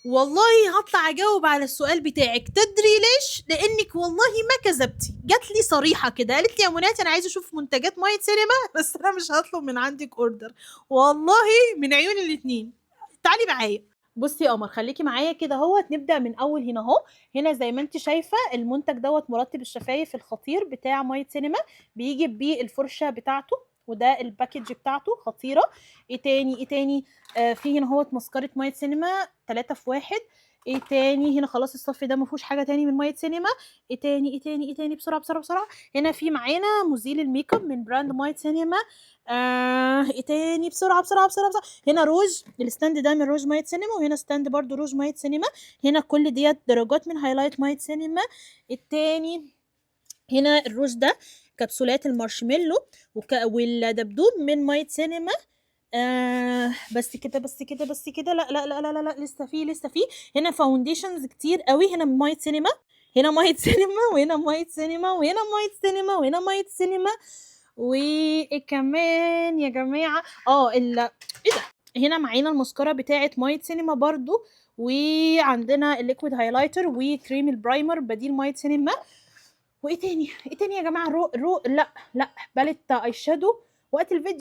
والله هطلع اجاوب على السؤال بتاعك، تدري ليش؟ لانك والله ما كذبتي، جات لي صريحه كده قالت لي يا منات انا عايزه اشوف منتجات ماية سينما بس انا مش هطلب من عندك اوردر. والله من عيون الاتنين. تعالي معايا. بصي يا قمر، خليكي معايا كده اهوت، نبدا من اول هنا اهو. هنا زي ما انت شايفه المنتج دوت مرطب الشفايف الخطير بتاع ماية سينما، بيجي بيه الفرشه بتاعته، وده الباكج بتاعته خطيره. ايه تاني ايه تاني؟ في هنا اهوت مسكره ماية سينما 3 في 1. ايه تاني؟ هنا خلاص الصف ده ما فيهوش حاجه تاني من ماية سينما. ايه تاني ايه تاني ايه تاني؟ بسرعه بسرعه بسرعه. هنا في معانا مزيل الميك اب من براند ماية سينما. ايه تاني؟ بسرعه بسرعه بسرعه بسرعه. هنا روج، الستاند ده من روج ماية سينما، وهنا ستاند برضو روج ماية سينما. هنا كل ديت درجات من هايلايت ماية سينما. التاني هنا الروج ده كبسولات المارشميلو والدبدوب من ماية سينما. بس كده بس كده بس كده، لا لا لا لا لا, لا. لسه في هنا فاونديشنز كتير قوي، هنا ماية سينما، هنا ماية سينما، وهنا ماية سينما، وهنا ماية سينما، وهنا ماية سينما. وكمان يا جماعة ايه ده؟ هنا معانا الماسكارا بتاعت ماية سينما برضو، وعندنا الليكويد هايلايتر وكريم البرايمر بديل ماية سينما. وايه تاني ايه تاني يا جماعة؟ لا لا، باليت اي شادو. وقت الفيديو